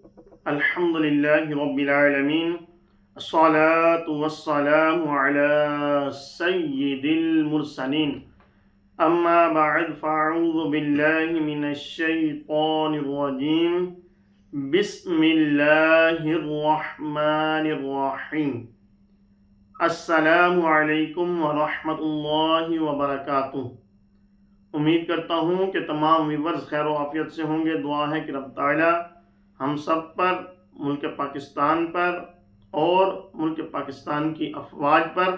الحمد لله رب العالمين الصلاة والسلام على سيد المرسلين أما بعد فأعوذ بالله من الشيطان الرجيم بسم الله الرحمن الرحيم السلام علیکم ورحمۃ اللہ وبرکاتہ۔ امید کرتا ہوں کہ تمام ویورز خیر و عافیت سے ہوں گے۔ دعا ہے کہ رب تعالی ہم سب پر، ملک پاکستان پر اور ملک پاکستان کی افواج پر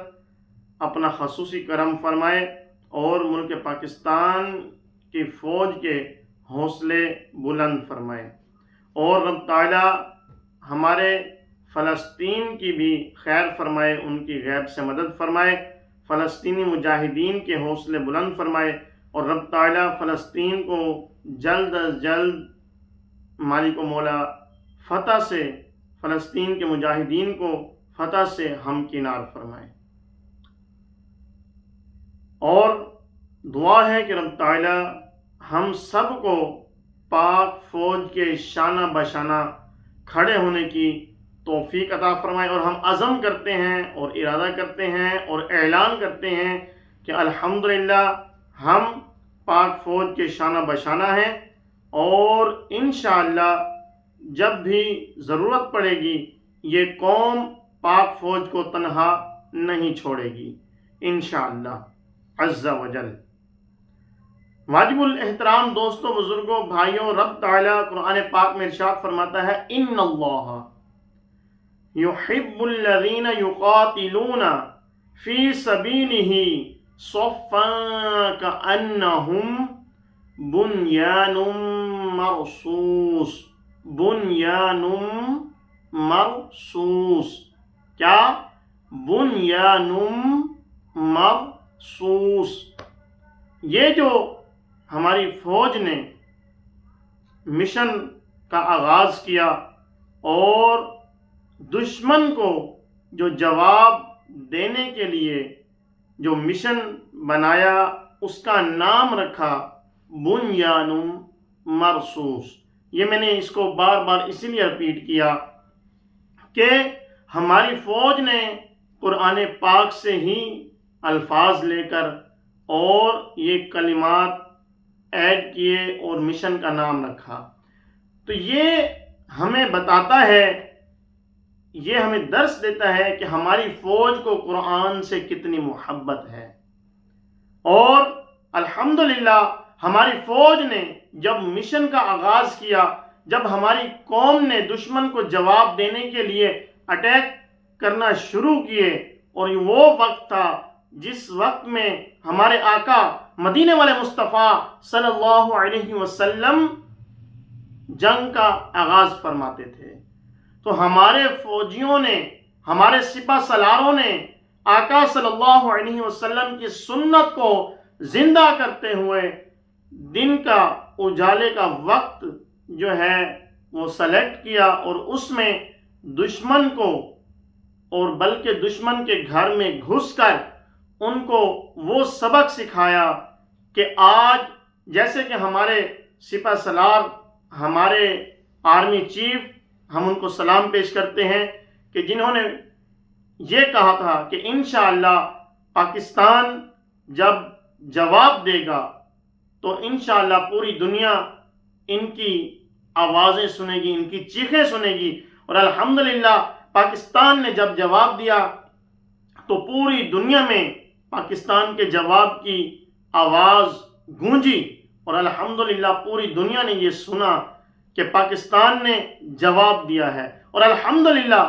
اپنا خصوصی کرم فرمائے اور ملک پاکستان کی فوج کے حوصلے بلند فرمائے، اور رب تعالی ہمارے فلسطین کی بھی خیر فرمائے، ان کی غیب سے مدد فرمائے، فلسطینی مجاہدین کے حوصلے بلند فرمائے، اور رب تعالی فلسطین کو جلد از جلد مالک و مولا فتح سے، فلسطین کے مجاہدین کو فتح سے ہمکنار فرمائے۔ اور دعا ہے کہ رب تعالی ہم سب کو پاک فوج کے شانہ بشانہ کھڑے ہونے کی توفیق عطا فرمائے، اور ہم عزم کرتے ہیں اور ارادہ کرتے ہیں اور اعلان کرتے ہیں کہ الحمدللہ ہم پاک فوج کے شانہ بشانہ ہیں، اور انشاءاللہ جب بھی ضرورت پڑے گی یہ قوم پاک فوج کو تنہا نہیں چھوڑے گی انشاءاللہ عز و جل۔ واجب الاحترام دوستوں، بزرگوں، بھائیوں، رب تعالی قرآن پاک میں ارشاد فرماتا ہے ان اللہ یحب الذین یقاتلون فی سبیلہ صفا کأنہم بنیان مرصوص۔ بنیان مرصوص، کیا؟ بنیان مرصوص۔ یہ جو ہماری فوج نے مشن کا آغاز کیا اور دشمن کو جو جواب دینے کے لیے جو مشن بنایا، اس کا نام رکھا بنیان مرصوص۔ یہ میں نے اس کو بار بار اسی لیے رپیٹ کیا کہ ہماری فوج نے قرآن پاک سے ہی الفاظ لے کر اور یہ کلمات ایڈ کیے اور مشن کا نام رکھا۔ تو یہ ہمیں بتاتا ہے، یہ ہمیں درس دیتا ہے کہ ہماری فوج کو قرآن سے کتنی محبت ہے۔ اور الحمدللہ ہماری فوج نے جب مشن کا آغاز کیا، جب ہماری قوم نے دشمن کو جواب دینے کے لیے اٹیک کرنا شروع کیے، اور وہ وقت تھا جس وقت میں ہمارے آقا مدینے والے مصطفیٰ صلی اللہ علیہ وسلم جنگ کا آغاز فرماتے تھے، تو ہمارے فوجیوں نے، ہمارے سپہ سالاروں نے آقا صلی اللہ علیہ وسلم کی سنت کو زندہ کرتے ہوئے دن کا اجالے کا وقت جو ہے وہ سلیکٹ کیا، اور اس میں دشمن کو، اور بلکہ دشمن کے گھر میں گھس کر ان کو وہ سبق سکھایا کہ آج جیسے کہ ہمارے سپہ سالار، ہمارے آرمی چیف، ہم ان کو سلام پیش کرتے ہیں کہ جنہوں نے یہ کہا تھا کہ انشاءاللہ پاکستان جب جواب دے گا تو انشاءاللہ پوری دنیا ان کی آوازیں سنے گی، ان کی چیخیں سنے گی، اور الحمدللہ پاکستان نے جب جواب دیا تو پوری دنیا میں پاکستان کے جواب کی آواز گونجی، اور الحمدللہ پوری دنیا نے یہ سنا کہ پاکستان نے جواب دیا ہے۔ اور الحمدللہ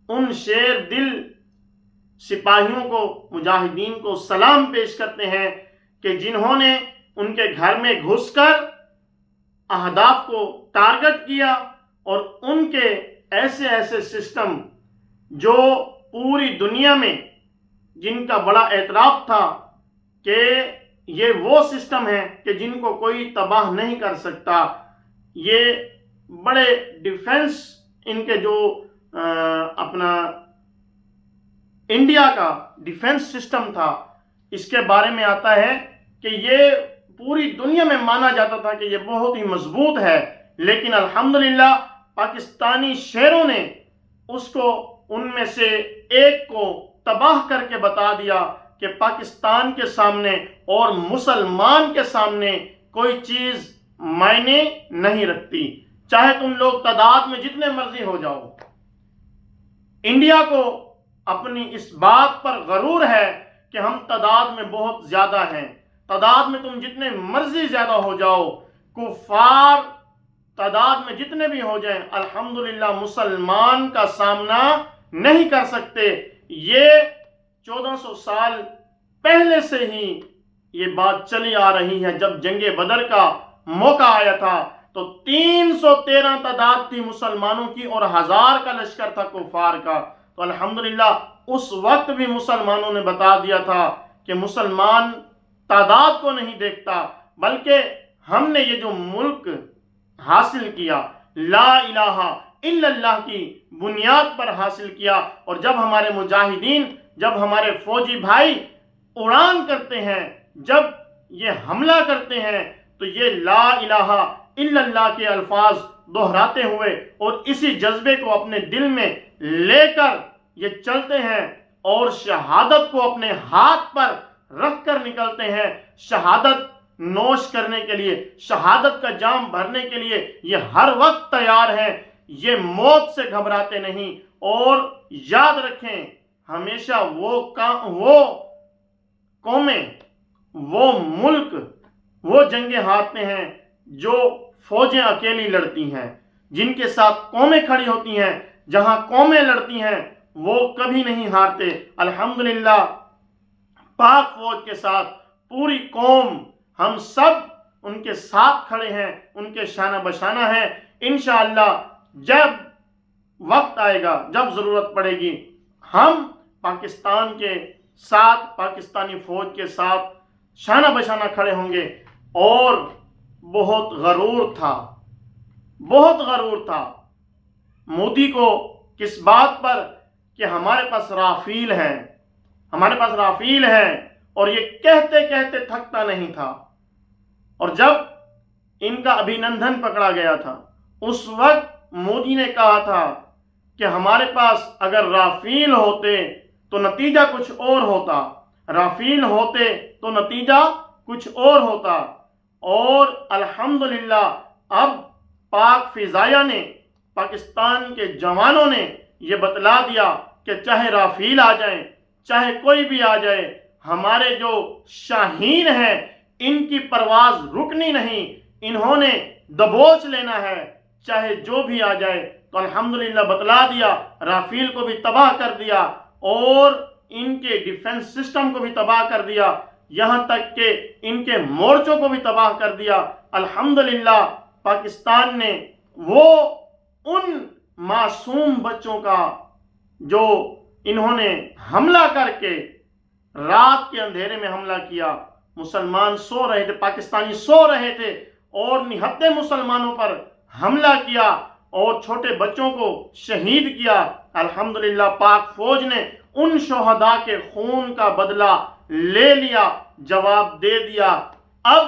ان شیر دل سپاہیوں کو، مجاہدین کو سلام پیش کرتے ہیں کہ جنہوں نے ان کے گھر میں گھس کر اہداف کو ٹارگٹ کیا، اور ان کے ایسے ایسے سسٹم جو پوری دنیا میں جن کا بڑا اعتراف تھا کہ یہ وہ سسٹم ہیں کہ جن کو کوئی تباہ نہیں کر سکتا، یہ بڑے ڈیفنس ان کے جو اپنا انڈیا کا ڈیفنس سسٹم تھا، اس کے بارے میں آتا ہے کہ یہ پوری دنیا میں مانا جاتا تھا کہ یہ بہت ہی مضبوط ہے، لیکن الحمدللہ پاکستانی شیروں نے اس کو ان میں سے ایک کو تباہ کر کے بتا دیا کہ پاکستان کے سامنے اور مسلمان کے سامنے کوئی چیز معنی نہیں رکھتی، چاہے تم لوگ تعداد میں جتنے مرضی ہو جاؤ۔ انڈیا کو اپنی اس بات پر غرور ہے کہ ہم تعداد میں بہت زیادہ ہیں، تعداد میں تم جتنے مرضی زیادہ ہو جاؤ، کفار تعداد میں جتنے بھی ہو جائیں، الحمدللہ مسلمان کا سامنا نہیں کر سکتے۔ یہ 1400 سال پہلے سے ہی یہ بات چلی آ رہی ہے۔ جب جنگ بدر کا موقع آیا تھا تو 313 تعداد تھی مسلمانوں کی اور 1000 کا لشکر تھا کفار کا، تو الحمدللہ اس وقت بھی مسلمانوں نے بتا دیا تھا کہ مسلمان تعداد کو نہیں دیکھتا، بلکہ ہم نے یہ جو ملک حاصل کیا لا الہ الا اللہ کی بنیاد پر حاصل کیا۔ اور جب ہمارے مجاہدین، جب ہمارے فوجی بھائی اڑان کرتے ہیں، جب یہ حملہ کرتے ہیں، تو یہ لا الہ الا اللہ کے الفاظ دہراتے ہوئے اور اسی جذبے کو اپنے دل میں لے کر یہ چلتے ہیں اور شہادت کو اپنے ہاتھ پر رکھ کر نکلتے ہیں۔ شہادت نوش کرنے کے لیے، شہادت کا جام بھرنے کے لیے یہ ہر وقت تیار ہیں، یہ موت سے گھبراتے نہیں۔ اور یاد رکھیں ہمیشہ وہ قومیں، وہ ملک، وہ جنگیں ہارتے ہیں جو فوجیں اکیلی لڑتی ہیں، جن کے ساتھ قومیں کھڑی ہوتی ہیں، جہاں قومیں لڑتی ہیں وہ کبھی نہیں ہارتے۔ الحمدللہ پاک فوج کے ساتھ پوری قوم، ہم سب ان کے ساتھ کھڑے ہیں، ان کے شانہ بشانہ ہیں۔ انشاءاللہ جب وقت آئے گا، جب ضرورت پڑے گی، ہم پاکستان کے ساتھ، پاکستانی فوج کے ساتھ شانہ بشانہ کھڑے ہوں گے۔ اور بہت غرور تھا مودی کو کس بات پر کہ ہمارے پاس رافیل ہے، اور یہ کہتے کہتے تھکتا نہیں تھا۔ اور جب ان کا ابھینندن پکڑا گیا تھا، اس وقت مودی نے کہا تھا کہ ہمارے پاس اگر رافیل ہوتے تو نتیجہ کچھ اور ہوتا، رافیل ہوتے تو نتیجہ کچھ اور ہوتا۔ اور الحمدللہ اب پاک فضائیہ نے، پاکستان کے جوانوں نے یہ بتلا دیا کہ چاہے رافیل آ جائیں، چاہے کوئی بھی آ جائے، ہمارے جو شاہین ہیں ان کی پرواز رکنی نہیں، انہوں نے دبوچ لینا ہے چاہے جو بھی آ جائے۔ تو الحمدللہ بتلا دیا، رافیل کو بھی تباہ کر دیا اور ان کے ڈیفنس سسٹم کو بھی تباہ کر دیا، یہاں تک کہ ان کے مورچوں کو بھی تباہ کر دیا۔ الحمدللہ پاکستان نے وہ ان معصوم بچوں کا جو انہوں نے حملہ کر کے رات کے اندھیرے میں حملہ کیا، مسلمان سو رہے تھے، پاکستانی سو رہے تھے، اور نہتے مسلمانوں پر حملہ کیا اور چھوٹے بچوں کو شہید کیا۔ الحمدللہ پاک فوج نے ان شہداء کے خون کا بدلہ لے لیا، جواب دے دیا۔ اب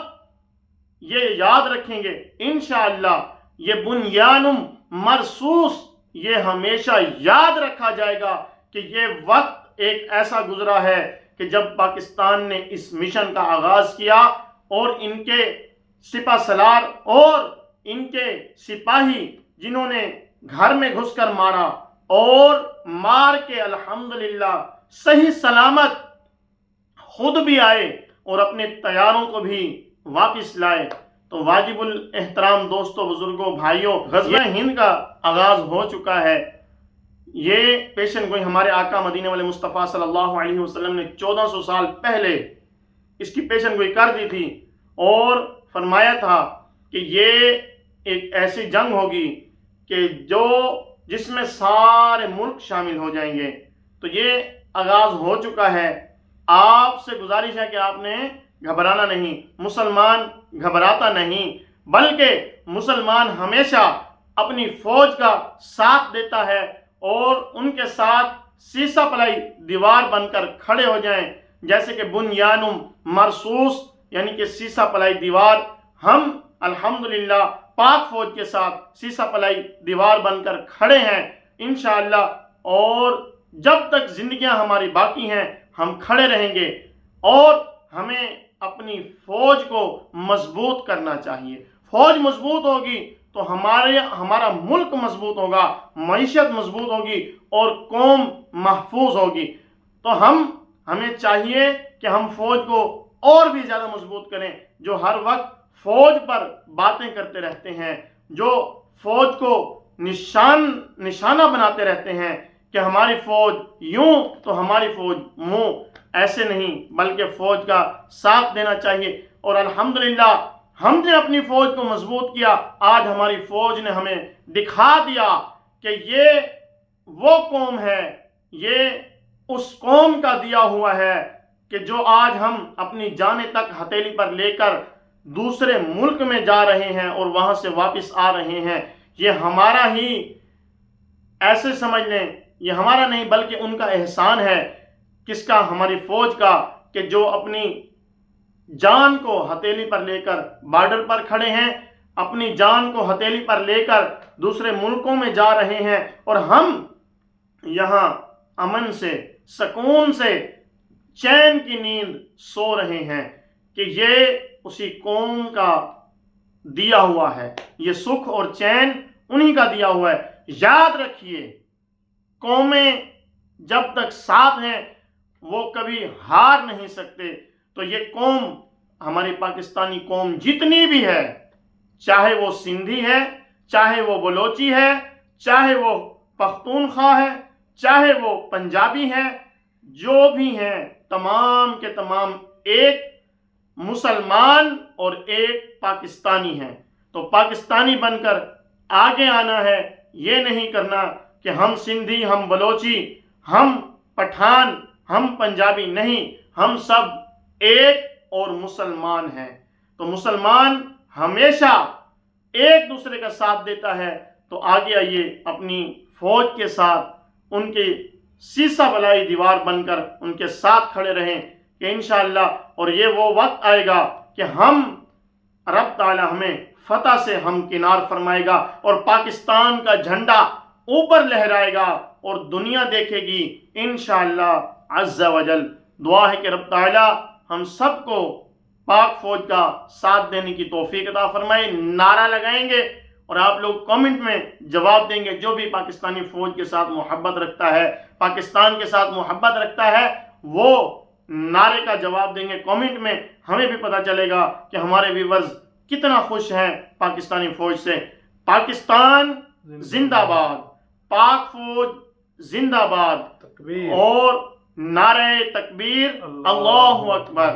یہ یاد رکھیں گے انشاءاللہ، یہ بنیانم مرصوص، یہ ہمیشہ یاد رکھا جائے گا کہ یہ وقت ایک ایسا گزرا ہے کہ جب پاکستان نے اس مشن کا آغاز کیا اور ان کے سپہ سالار اور ان کے سپاہی جنہوں نے گھر میں گھس کر مارا اور مار کے الحمدللہ صحیح سلامت خود بھی آئے اور اپنے طیاروں کو بھی واپس لائے۔ تو واجب الاحترام دوستوں، بزرگوں، بھائیوں، غزوہ ہند کا آغاز ہو چکا ہے۔ یہ پیشن گوئی ہمارے آقا مدینے والے مصطفیٰ صلی اللہ علیہ وسلم نے 1400 سال پہلے اس کی پیشن گوئی کر دی تھی اور فرمایا تھا کہ یہ ایک ایسی جنگ ہوگی کہ جس میں سارے ملک شامل ہو جائیں گے۔ تو یہ آغاز ہو چکا ہے۔ آپ سے گزارش ہے کہ آپ نے گھبرانا نہیں، مسلمان گھبراتا نہیں، بلکہ مسلمان ہمیشہ اپنی فوج کا ساتھ دیتا ہے اور ان کے ساتھ سیسہ پلائی دیوار بن کر کھڑے ہو جائیں، جیسے کہ بنیانم مرصوص یعنی کہ سیسہ پلائی دیوار۔ ہم الحمدللہ پاک فوج کے ساتھ سیسا پلائی دیوار بن کر کھڑے ہیں انشاءاللہ، اور جب تک زندگیاں ہماری باقی ہیں ہم کھڑے رہیں گے، اور ہمیں اپنی فوج کو مضبوط کرنا چاہیے۔ فوج مضبوط ہوگی تو ہمارا ملک مضبوط ہوگا، معیشت مضبوط ہوگی اور قوم محفوظ ہوگی۔ تو ہمیں چاہیے کہ ہم فوج کو اور بھی زیادہ مضبوط کریں۔ جو ہر وقت فوج پر باتیں کرتے رہتے ہیں، جو فوج کو نشانہ بناتے رہتے ہیں کہ ہماری فوج یوں تو ہماری فوج منہ، ایسے نہیں، بلکہ فوج کا ساتھ دینا چاہیے۔ اور الحمدللہ ہم نے اپنی فوج کو مضبوط کیا، آج ہماری فوج نے ہمیں دکھا دیا کہ یہ وہ قوم ہے، یہ اس قوم کا دیا ہوا ہے کہ جو آج ہم اپنی جانیں تک ہتھیلی پر لے کر دوسرے ملک میں جا رہے ہیں اور وہاں سے واپس آ رہے ہیں۔ یہ ہمارا ہی، ایسے سمجھ لیں، یہ ہمارا نہیں بلکہ ان کا احسان ہے۔ کس کا؟ ہماری فوج کا، کہ جو اپنی جان کو ہتھیلی پر لے کر بارڈر پر کھڑے ہیں، اپنی جان کو ہتھیلی پر لے کر دوسرے ملکوں میں جا رہے ہیں، اور ہم یہاں امن سے، سکون سے، چین کی نیند سو رہے ہیں کہ یہ اسی قوم کا دیا ہوا ہے، یہ سکھ اور چین انہی کا دیا ہوا ہے۔ یاد رکھیے، قومیں جب تک ساتھ ہیں وہ کبھی ہار نہیں سکتے۔ تو یہ قوم، ہماری پاکستانی قوم جتنی بھی ہے، چاہے وہ سندھی ہے، چاہے وہ بلوچی ہے، چاہے وہ پختونخوا ہے، چاہے وہ پنجابی ہے، جو بھی ہیں، تمام کے تمام ایک مسلمان اور ایک پاکستانی ہیں۔ تو پاکستانی بن کر آگے آنا ہے، یہ نہیں کرنا کہ ہم سندھی، ہم بلوچی، ہم پٹھان، ہم پنجابی، نہیں، ہم سب ایک اور مسلمان ہیں۔ تو مسلمان ہمیشہ ایک دوسرے کا ساتھ دیتا ہے۔ تو آگے آئیے، اپنی فوج کے ساتھ ان کے سیسا بلائی دیوار بن کر ان کے ساتھ کھڑے رہیں کہ انشاءاللہ، اور یہ وہ وقت آئے گا کہ رب تعالی ہمیں فتح سے ہمکنار فرمائے گا، اور پاکستان کا جھنڈا اوپر لہرائے گا اور دنیا دیکھے گی انشاءاللہ عز و جل۔ دعا ہے کہ رب تعالی ہم سب کو پاک فوج کا ساتھ دینے کی توفیق عطا فرمائے۔ نعرہ لگائیں گے اور آپ لوگ کامنٹ میں جواب دیں گے۔ جو بھی پاکستانی فوج کے ساتھ محبت رکھتا ہے، پاکستان کے ساتھ محبت رکھتا ہے، وہ نعرے کا جواب دیں گے کامنٹ میں۔ ہمیں بھی پتہ چلے گا کہ ہمارے ویورز کتنا خوش ہیں پاکستانی فوج سے۔ پاکستان زندہ باد، پاک فوج زندہ باد، اور نعرہ تکبیر، اللہ اکبر۔